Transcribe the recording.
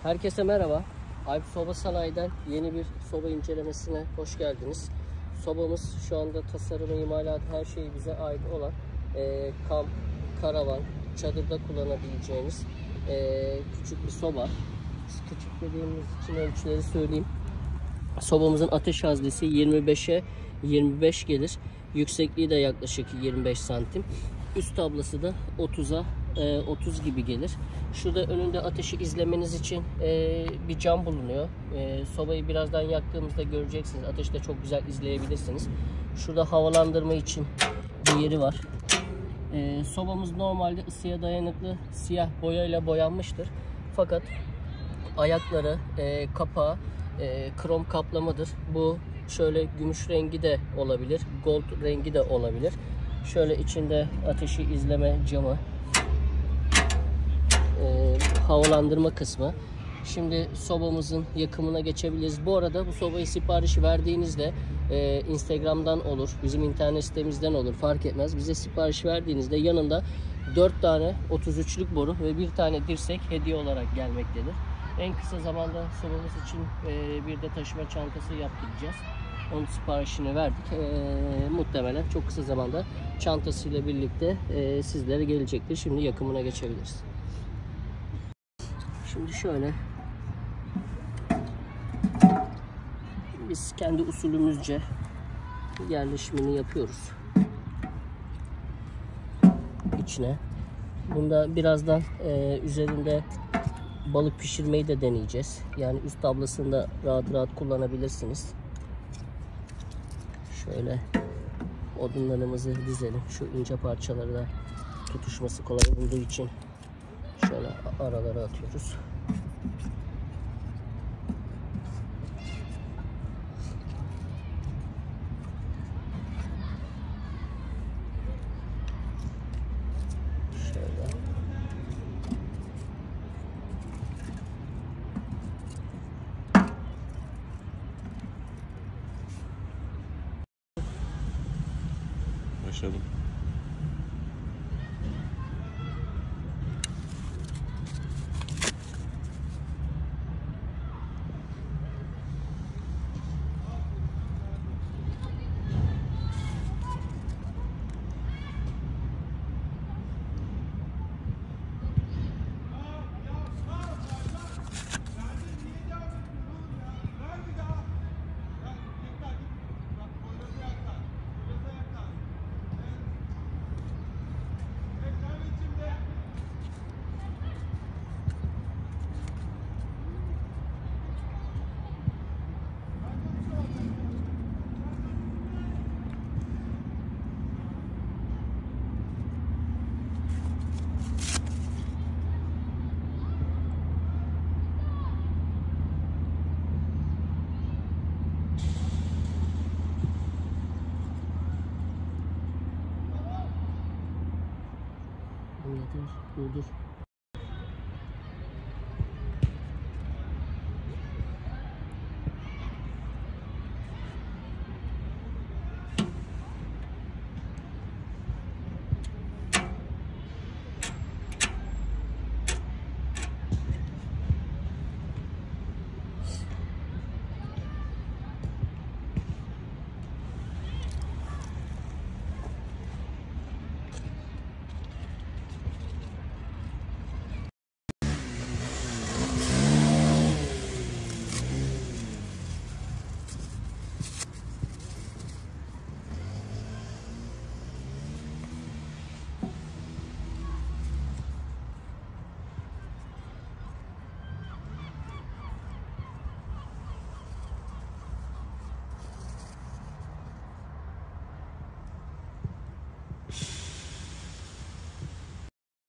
Herkese merhaba. Alp Soba Sanayi'den yeni bir soba incelemesine hoş geldiniz. Sobamız şu anda tasarımı, imalatı, her şeyi bize ait olan kamp, karavan, çadırda kullanabileceğiniz küçük bir soba. Küçük dediğimiz için ölçüleri söyleyeyim. Sobamızın ateş haznesi 25'e 25 gelir. Yüksekliği de yaklaşık 25 santim. Üst tablası da 30'a 30 gibi gelir. Şurada önünde ateşi izlemeniz için bir cam bulunuyor. Sobayı birazdan yaktığımızda göreceksiniz. Ateşi de çok güzel izleyebilirsiniz. Şurada havalandırma için bir yeri var. Sobamız normalde ısıya dayanıklı siyah boyayla boyanmıştır. Fakat ayakları, kapağı krom kaplamadır. Bu şöyle gümüş rengi de olabilir, gold rengi de olabilir. Şöyle içinde ateşi izleme camı, havalandırma kısmı. Şimdi sobamızın yakımına geçebiliriz. Bu arada bu sobayı siparişi verdiğinizde Instagram'dan olur, bizim internet sitemizden olur, fark etmez. Bize sipariş verdiğinizde yanında 4 tane 33'lük boru ve 1 tane dirsek hediye olarak gelmektedir. En kısa zamanda sobamız için bir de taşıma çantası yaptıracağız. Onun siparişini verdik. Muhtemelen çok kısa zamanda çantasıyla birlikte sizlere gelecektir. Şimdi yakımına geçebiliriz. Şimdi şöyle biz kendi usulümüzce yerleşimini yapıyoruz içine. Bunda birazdan üzerinde balık pişirmeyi de deneyeceğiz. Yani üst tablasını da rahat rahat kullanabilirsiniz. Şöyle odunlarımızı dizelim. Şu ince parçaları da tutuşması kolay olduğu için şöyle aralara atıyoruz. Şöyle. Başladım. Dur.